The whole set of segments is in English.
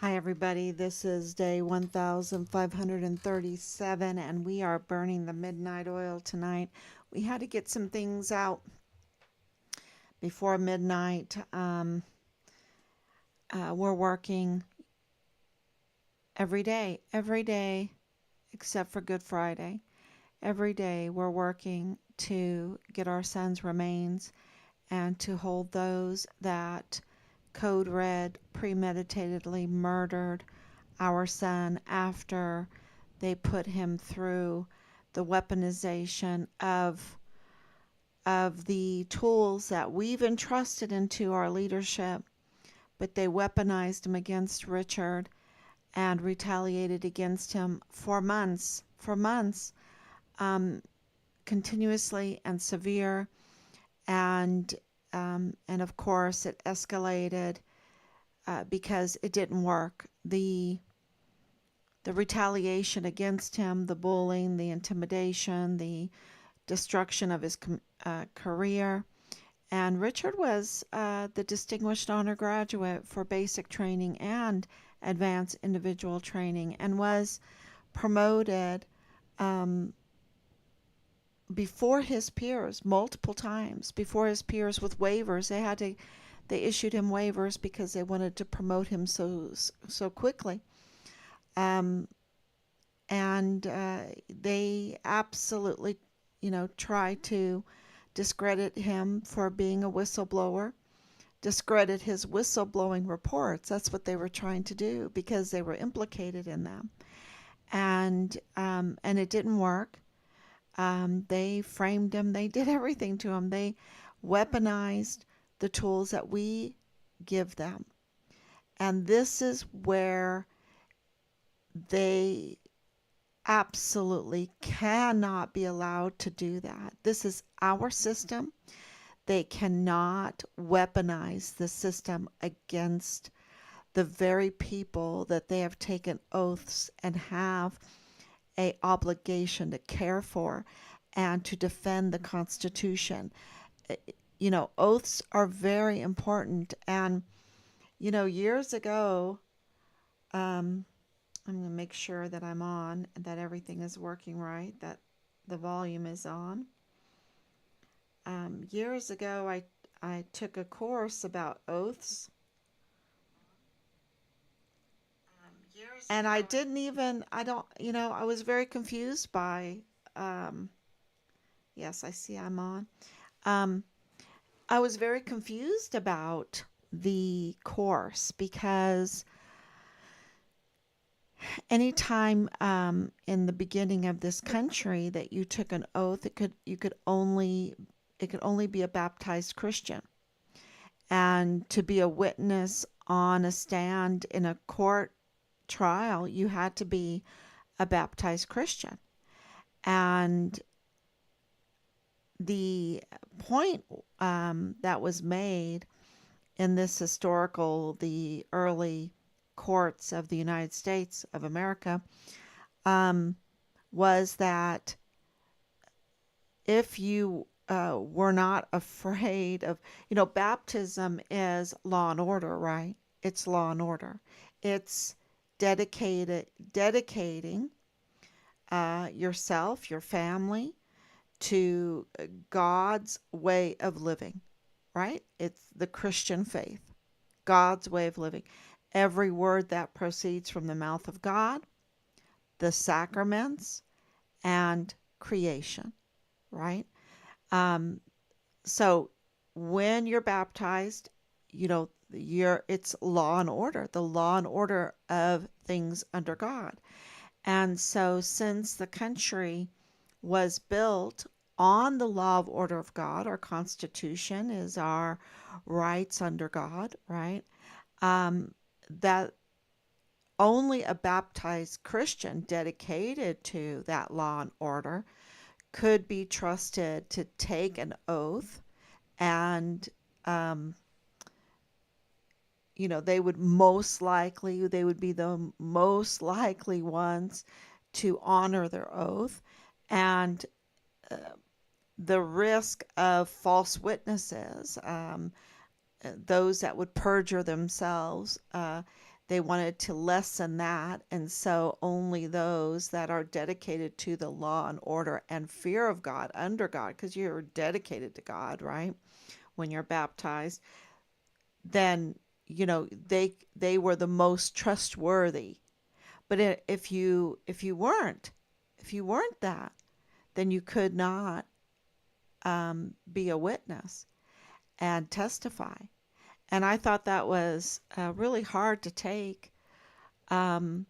Hi, everybody. This is day 1537, and we are burning the midnight oil tonight. We had to get some things out before midnight. We're working every day, except for Good Friday. Every day, we're working to get our son's remains and to hold those that code red premeditatedly murdered our son after they put him through the weaponization of the tools that we've entrusted into our leadership, but they weaponized him against Richard and retaliated against him for months, um, continuously and severe, and of course it escalated because it didn't work. The retaliation against him, the bullying, the intimidation, the destruction of his career. And Richard was the Distinguished Honor Graduate for basic training and advanced individual training, and was promoted um, before his peers multiple times, before his peers with waivers. They issued him waivers because they wanted to promote him so quickly. Um, and they absolutely, try to discredit him for being a whistleblower, discredit his whistleblowing reports. That's what they were trying to do because they were implicated in them, and it didn't work. They framed him. They did everything to him. They weaponized the tools that we give them, and this is where they absolutely cannot be allowed to do that. This is our system. They cannot weaponize the system against the very people that they have taken oaths and have a obligation to care for and to defend the Constitution. Oaths are very important. And, years ago, um, I'm going to make sure that I'm on, that everything is working right, that the volume is on. Years ago, I took a course about oaths, and I didn't even, I don't, I was very confused by, um, yes, I see I'm on. Um, I was very confused about the course because anytime in the beginning of this country that you took an oath, it could only be a baptized Christian. And to be a witness on a stand in a court trial, you had to be a baptized Christian. And the point that was made in this the early courts of the United States of America, um, was that if you were not afraid of, baptism is law and order, right? It's law and order. It's dedicating yourself, your family, to God's way of living, right? It's the Christian faith, God's way of living. Every word that proceeds from the mouth of God, the sacraments, and creation, right? Um, so when you're baptized, it's law and order, the law and order of things under God. And so since the country was built on the law of order of God, our Constitution is our rights under God, right? That only a baptized Christian dedicated to that law and order could be trusted to take an oath, and they would be the most likely ones to honor their oath. And uh, the risk of false witnesses, those that would perjure themselves, They wanted to lessen that, and so only those that are dedicated to the law and order and fear of God, under God, because you're dedicated to God, right? When you're baptized, then they were the most trustworthy. But if you weren't that, then you could not be a witness and testify. And I thought that was really hard to take. Um,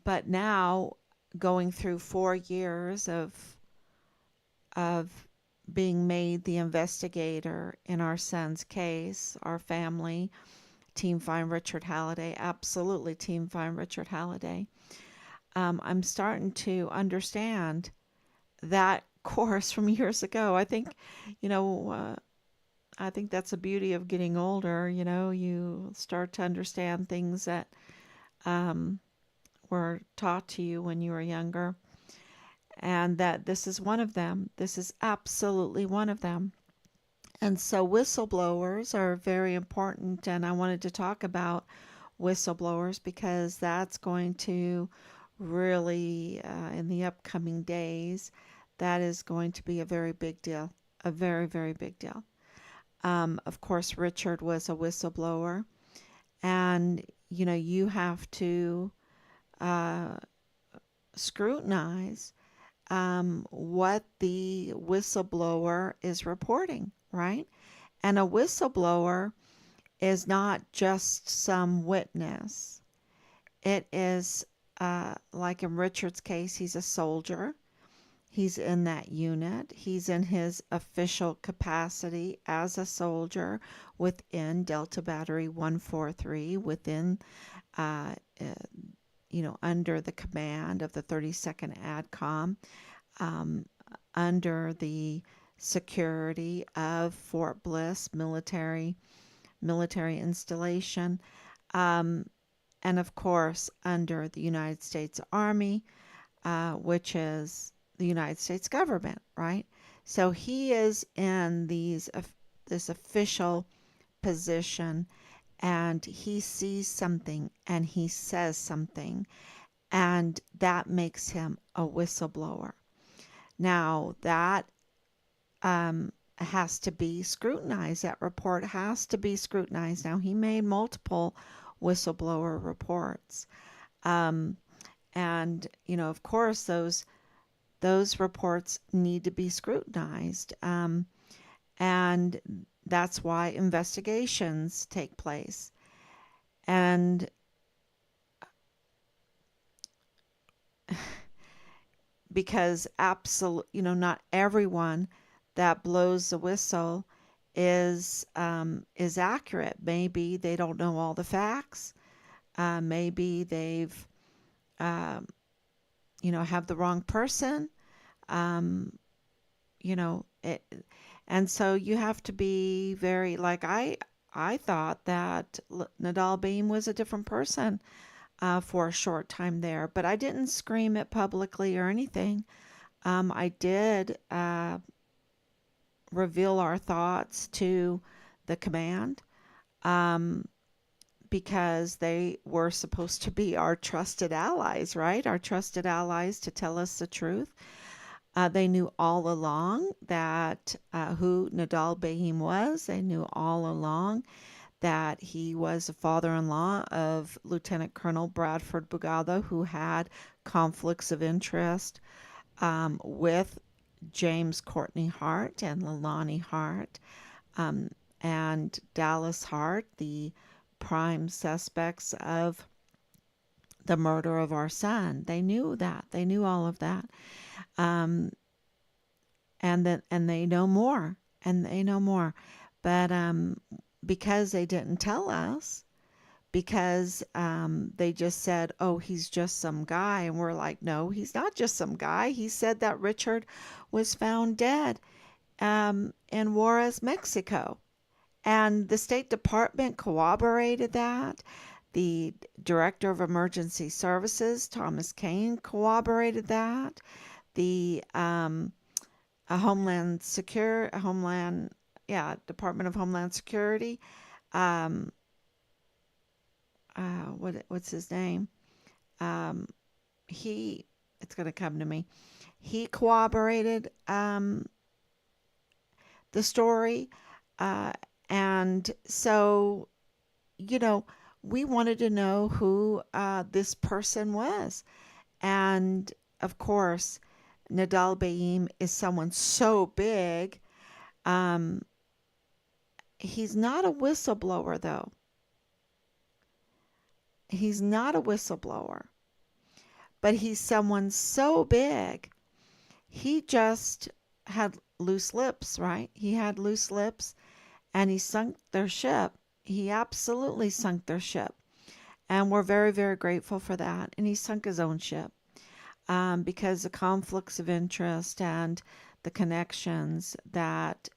but now, going through 4 years of being made the investigator in our son's case, our family, Team Find Richard Halliday, absolutely Team Find Richard Halliday. I'm starting to understand that course from years ago. You know, uh, I think that's the beauty of getting older. You start to understand things that um, were taught to you when you were younger, and that this is one of them. This is absolutely one of them. And so, whistleblowers are very important, and I wanted to talk about whistleblowers because that's going to really, in the upcoming days, that is going to be a very big deal, a very, very big deal. Of course, Richard was a whistleblower, and you have to uh, scrutinize what the whistleblower is reporting, right? And a whistleblower is not just some witness. It is, like in Richard's case, he's a soldier. He's in that unit. He's in his official capacity as a soldier within Delta Battery 143, within, uh, uh, under the command of the 32nd ADCOM, um, under the security of Fort Bliss military installation, um, and of course under the United States Army, which is the United States government, right? So he is in this official position, and he sees something and he says something, and that makes him a whistleblower. Now, that has to be scrutinized. That report has to be scrutinized. Now, he made multiple whistleblower reports. Um, and, of course, those reports need to be scrutinized. And that's why investigations take place. And because absolute, not everyone that blows the whistle is accurate. Maybe they don't know all the facts. Maybe they've um, have the wrong person. Um, it, and so you have to be very, like, I thought that Nadal Beam was a different person for a short time there, but I didn't scream it publicly or anything. I did reveal our thoughts to the command, um, because they were supposed to be our trusted allies, right? Our trusted allies to tell us the truth. They knew all along that who Nadal Behim was. They knew all along that he was the father-in-law of Lieutenant Colonel Bradford Bugada, who had conflicts of interest with James Courtney Hart and Leilani Hart, um, and Dallas Hart, the prime suspects of the murder of our son. They knew that. They knew all of that. Um, and they know more. And they know more. But because they didn't tell us, because they just said, oh, he's just some guy. And we're like, no, he's not just some guy. He said that Richard was found dead in Juarez, Mexico. And the State Department corroborated that. The Director of Emergency Services, Thomas Kane, corroborated that. The Department of Homeland Security, um, what's his name? Um, he, it's going to come to me. He corroborated the story. Uh, and so, you know, we wanted to know who this person was. And of course, Nadal Baim is someone so big. Um, he's not a whistleblower, though. He's not a whistleblower, but he's someone so big. He just had loose lips, right? He had loose lips and he sunk their ship. He absolutely sunk their ship. And we're very, very grateful for that. And he sunk his own ship because the conflicts of interest and the connections that,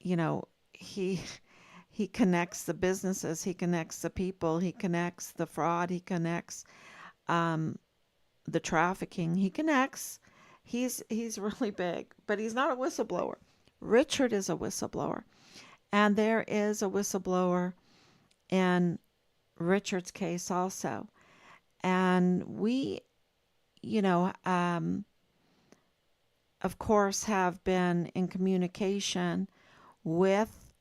you know, he he connects the businesses, he connects the people, he connects the fraud, he connects um, the trafficking, he connects. He's really big, but he's not a whistleblower. Richard is a whistleblower, and there is a whistleblower in Richard's case also. And we, you know, of course, have been in communication with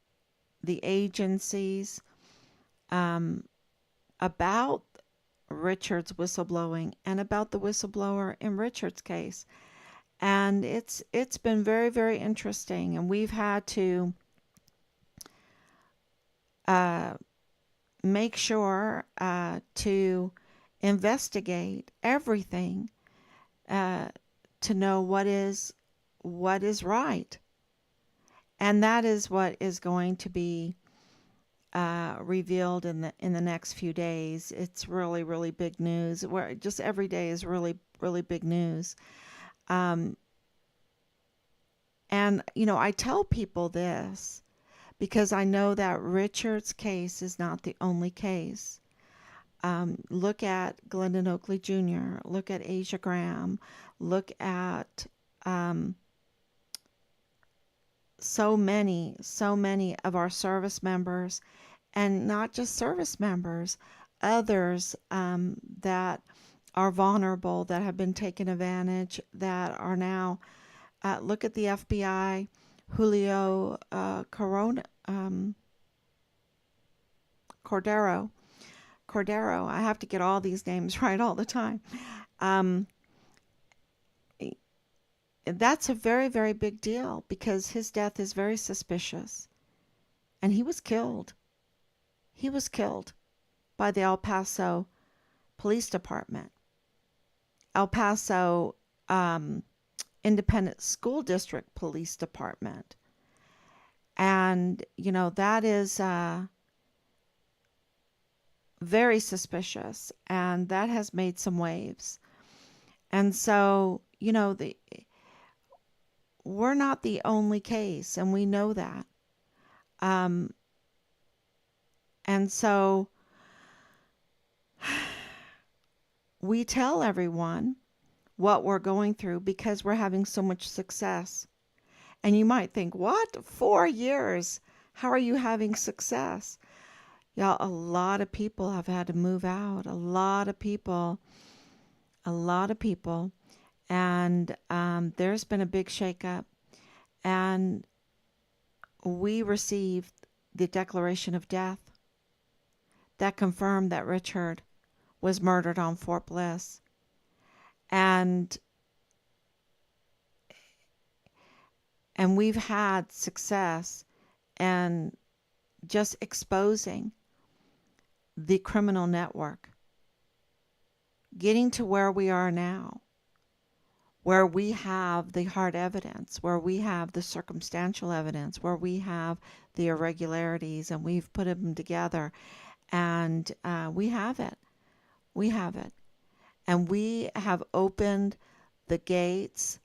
the agencies um, about Richard's whistleblowing and about the whistleblower in Richard's case. And it's been very, very interesting. And we've had to uh, make sure to investigate everything uh, to know what is right, and that is what is going to be revealed in the next few days. It's really, really big news. Where just every day is really, really big news. Um, and you know, I tell people this because I know that Richard's case is not the only case. Look at Glendon Oakley Jr., look at Asia Graham, look at um, so many of our service members, and not just service members, others that are vulnerable, that have been taken advantage, that are now, look at the FBI, Julio Cordero. Cordero. I have to get all these names right all the time. Um, that's a very, very big deal because his death is very suspicious. And he was killed. He was killed by the El Paso Police Department, El Paso Independent School District Police Department. And, you know, that is very suspicious. And that has made some waves. And so, you know, we're not the only case, and we know that. Um, and so we tell everyone what we're going through because we're having so much success. And you might think, what? 4 years? How are you having success? Y'all, a lot of people have had to move out. A lot of people. A lot of people. And there's been a big shakeup. And we received the declaration of death that confirmed that Richard was murdered on Fort Bliss. And we've had success in just exposing the criminal network, getting to where we are now, where we have the hard evidence, where we have the circumstantial evidence, where we have the irregularities, and we've put them together, and we have it. We have it. And we have opened the gates,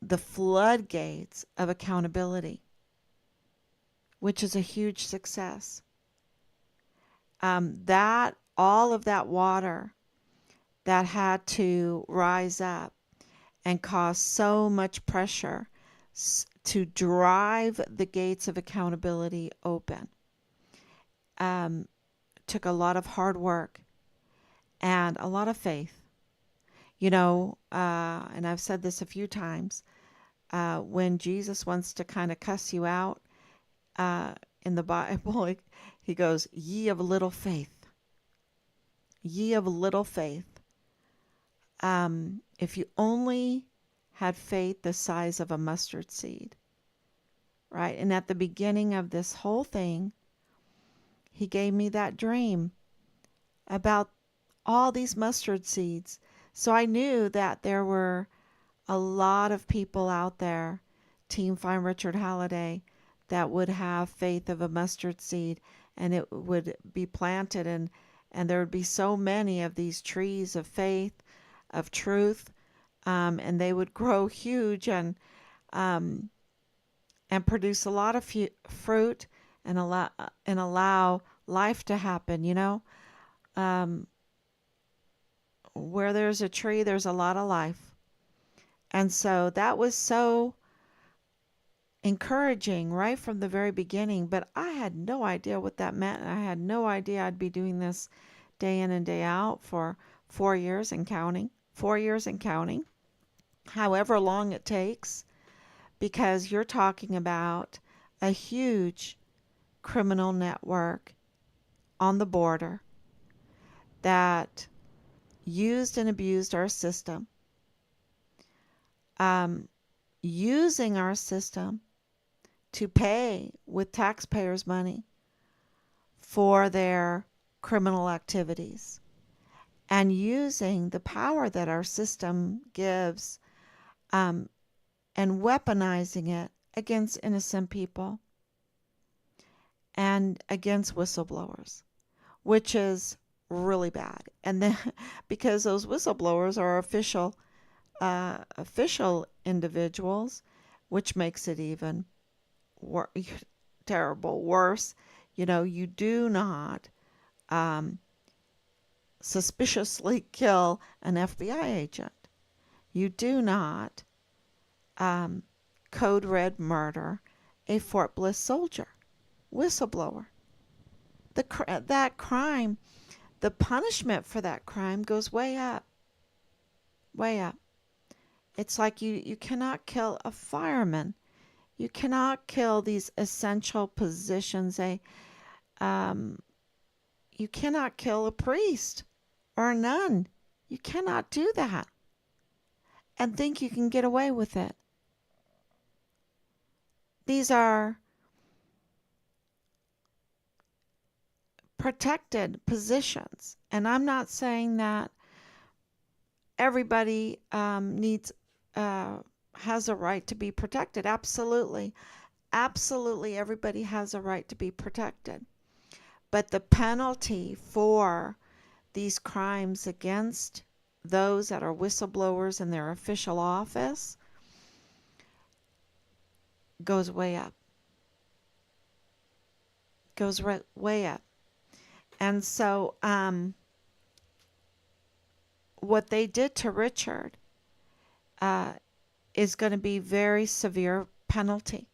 the floodgates of accountability, which is a huge success. That all of that water that had to rise up and cause so much pressure to drive the gates of accountability open um, took a lot of hard work and a lot of faith. And I've said this a few times, when Jesus wants to kind of cuss you out uh, in the Bible, he goes, "Ye of little faith, ye of little faith." If you only had faith the size of a mustard seed, right? And at the beginning of this whole thing, he gave me that dream about all these mustard seeds. So I knew that there were a lot of people out there, Team Find Richard Halliday, that would have faith of a mustard seed, and it would be planted, and there would be so many of these trees of faith, of truth, and they would grow huge um, and produce a lot of fruit and allow life to happen. Um, where there's a tree, there's a lot of life. And so that was so encouraging right from the very beginning, but I had no idea what that meant. I had no idea I'd be doing this day in and day out for 4 years and counting. 4 years and counting. However long it takes, because you're talking about a huge criminal network on the border that used and abused our system, um, using our system to pay with taxpayers' money for their criminal activities, and using the power that our system gives, um, and weaponizing it against innocent people and against whistleblowers, which is really bad. And then because those whistleblowers are official individuals, which makes it even wor- terrible, worse. You do not um, suspiciously kill an FBI agent. You do not um, code red murder a Fort Bliss soldier, whistleblower. That crime, the punishment for that crime goes way up, way up. It's like you cannot kill a fireman. You cannot kill these essential positions. Um, you cannot kill a priest or a nun. You cannot do that and think you can get away with it. These are protected positions. And I'm not saying that everybody uh, has a right to be protected. Absolutely. Absolutely, everybody has a right to be protected. But the penalty for these crimes against those that are whistleblowers in their official office goes way up. Goes way up. And so, what they did to Richard uh, is going to be very severe penalty.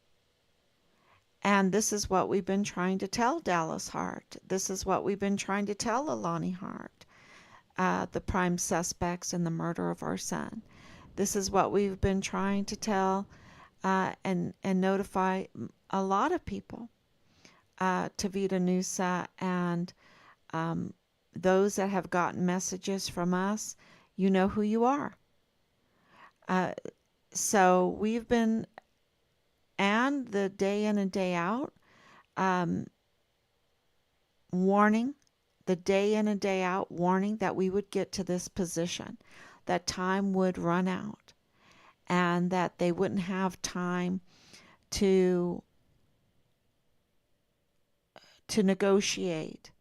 And this is what we've been trying to tell Dallas Hart. This is what we've been trying to tell Alani Hart, the prime suspects in the murder of our son. This is what we've been trying to tell and notify a lot of people, Tavita Nusa and those that have gotten messages from us. You know who you are. Uh, so we've been, and the day in and day out, um, warning, the day in and day out warning that we would get to this position, that time would run out, and that they wouldn't have time to negotiate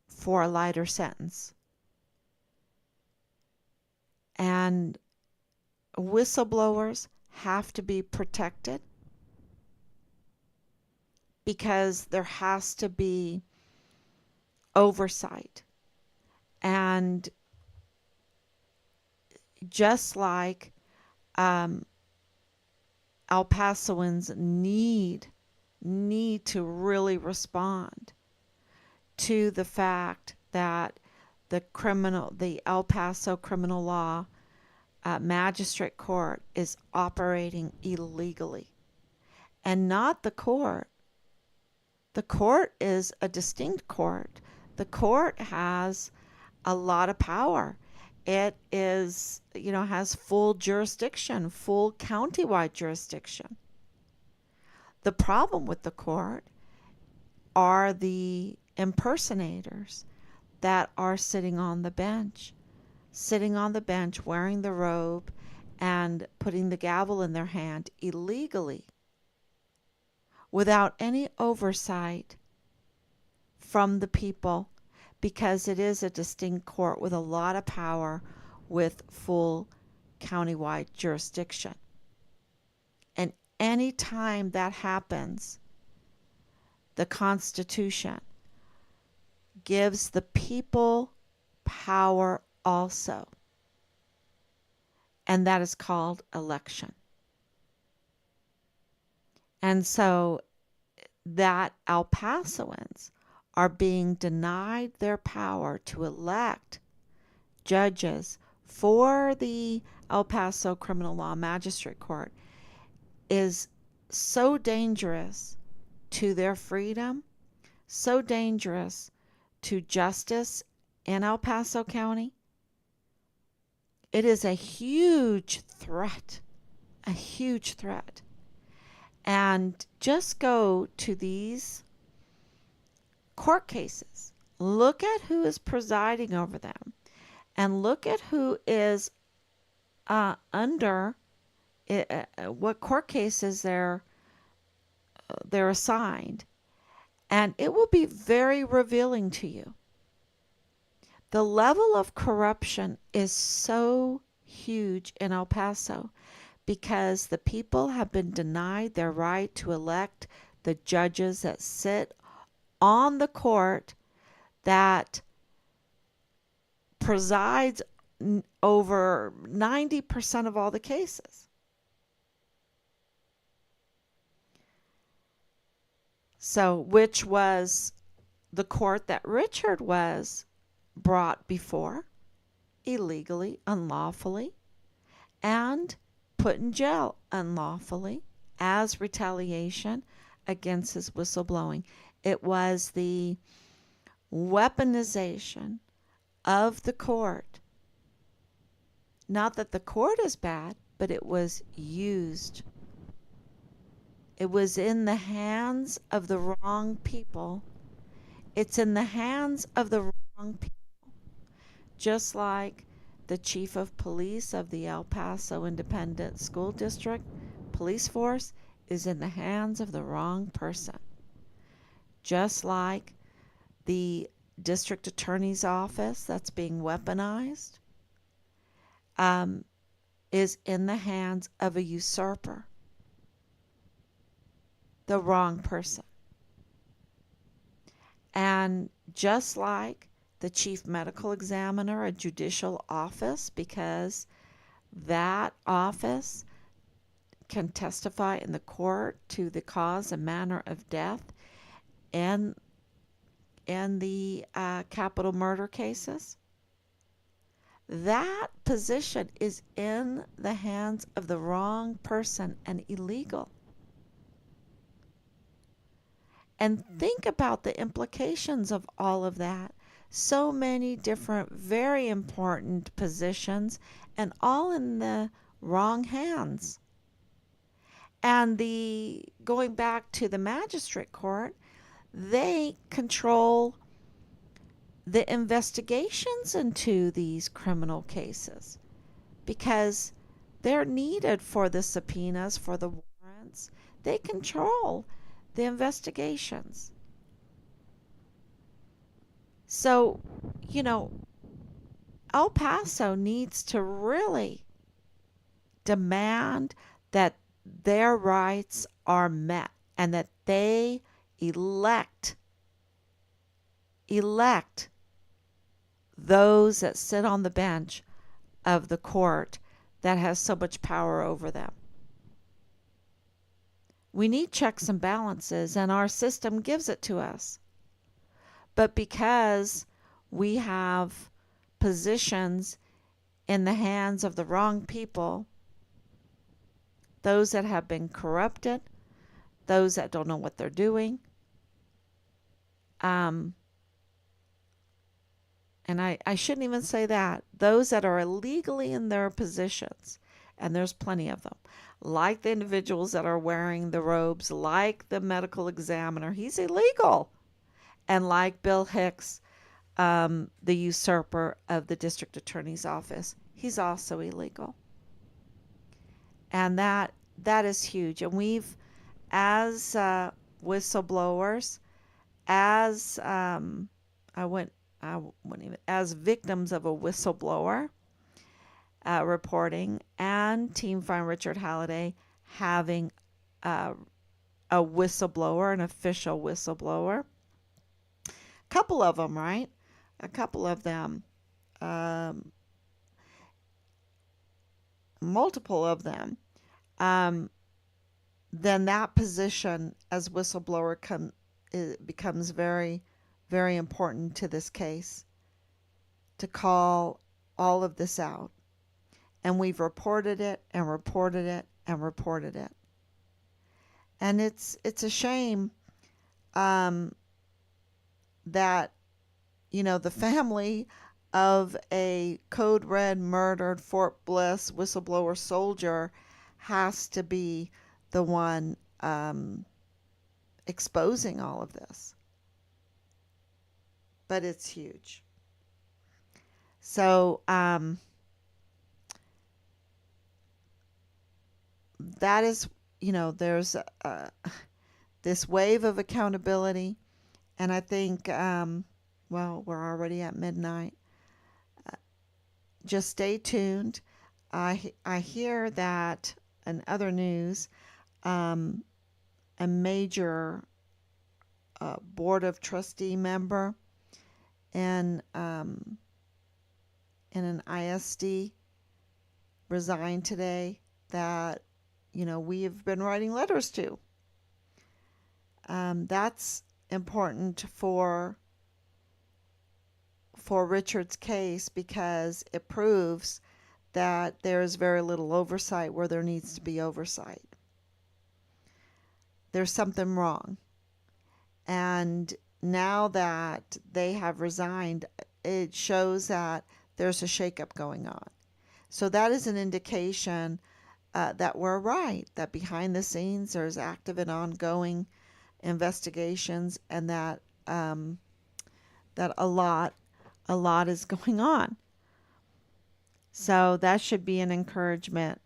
for a lighter sentence. And whistleblowers have to be protected because there has to be oversight. And just like um, El Pasoans need need to really respond to the fact that the El Paso criminal law magistrate court is operating illegally, and not the court. The court is a distinct court. The court has a lot of power. It is, has full jurisdiction, full countywide jurisdiction. The problem with the court are the impersonators that are sitting on the bench wearing the robe and putting the gavel in their hand illegally without any oversight from the people, because it is a distinct court with a lot of power with full countywide jurisdiction. And any time that happens, the Constitution gives the people power also, and that is called election. And so that El Pasoans are being denied their power to elect judges for the El Paso Criminal Law Magistrate Court is so dangerous to their freedom, so dangerous to justice in El Paso County. It is a huge threat, a huge threat. And just go to these court cases. Look at who is presiding over them, and look at who is under what court cases they're assigned, and it will be very revealing to you. The level of corruption is so huge in El Paso because the people have been denied their right to elect the judges that sit on the court that presides over 90% of all the cases. So, which was the court that Richard was brought before illegally, unlawfully, and put in jail unlawfully as retaliation against his whistleblowing. It was the weaponization of the court. Not that the court is bad, but it was used. It was in the hands of the wrong people. It's in the hands of the wrong people. Just like the chief of police of the El Paso Independent School District police force is in the hands of the wrong person. Just like the district attorney's office that's being weaponized is in the hands of a usurper, the wrong person. And just like the chief medical examiner, a judicial office, because that office can testify in the court to the cause and manner of death in the capital murder cases. That position is in the hands of the wrong person and illegal. And think about the implications of all of that. So many different, very important positions, and all in the wrong hands. And going back to the magistrate court, they control the investigations into these criminal cases because they're needed for the subpoenas, for the warrants. They control the investigations. So, El Paso needs to really demand that their rights are met and that they elect those that sit on the bench of the court that has so much power over them. We need checks and balances, and our system gives it to us. But because we have positions in the hands of the wrong people, those that have been corrupted, those that don't know what they're doing, um, and I shouldn't even say that, those that are illegally in their positions, and there's plenty of them, like the individuals that are wearing the robes, like the medical examiner, he's illegal, and like Bill Hicks, the usurper of the district attorney's office, he's also illegal. And that is huge. And we've, as whistleblowers, as I went, I wouldn't even, as victims of a whistleblower reporting, and Team Find Richard Halliday having a whistleblower, an official whistleblower, a couple of them, right? A couple of them, um, multiple of them. Um, then that position as whistleblower becomes very, very important to this case, to call all of this out. And we've reported it and reported it and reported it. And it's a shame um, that, the family of a Code Red murdered Fort Bliss whistleblower soldier has to be the one exposing all of this. But it's huge. So that is, there's this wave of accountability. And I think, well, we're already at midnight. Just stay tuned. I hear that in other news, a major board of trustee member in an ISD resigned today that we have been writing letters to. That's important for Richard's case, because it proves that there is very little oversight where there needs to be oversight. There's something wrong. And now that they have resigned, it shows that there's a shakeup going on. So that is an indication that we're right, that behind the scenes there's active and ongoing investigations, and that that a lot is going on. So that should be an encouragement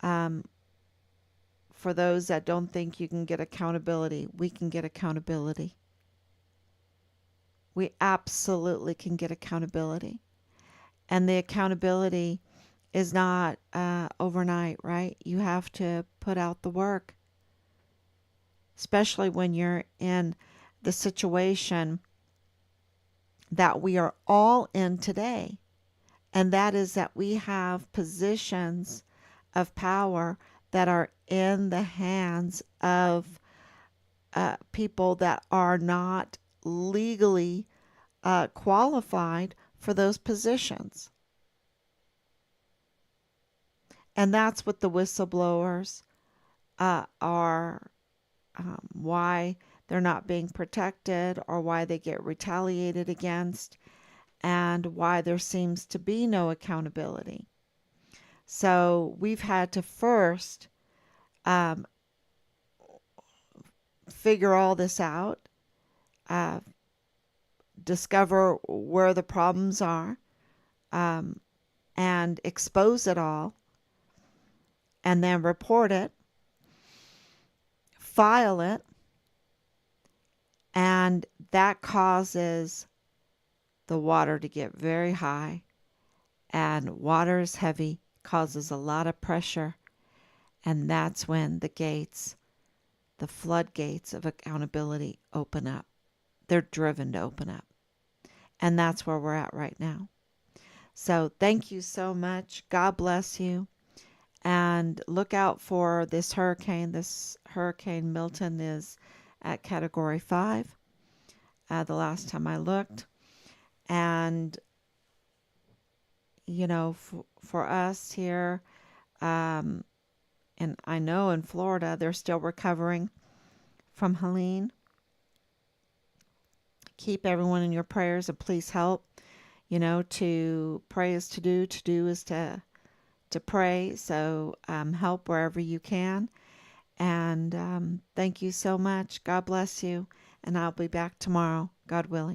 for those that don't think you can get accountability. We can get accountability. We absolutely can get accountability. And the accountability is not overnight, right? You have to put out the work, especially when you're in the situation that we are all in today. And that is that we have positions of power that are in the hands of people that are not legally qualified for those positions. And that's what the whistleblowers are, why they're not being protected, or why they get retaliated against, and why there seems to be no accountability. So we've had to first figure all this out, discover where the problems are, and expose it all, and then report it, file it, and that causes the water to get very high, and water is heavy, causes a lot of pressure, and that's when the floodgates of accountability open up. They're driven to open up. And that's where we're at right now. So thank you so much. God bless you. And look out for this hurricane. This Hurricane Milton is at Category 5, the last time I looked. And, for us here, um, and I know in Florida, they're still recovering from Helene. Keep everyone in your prayers and please help. To pray is to do. To do is to pray. So help wherever you can. And thank you so much. God bless you. And I'll be back tomorrow, God willing.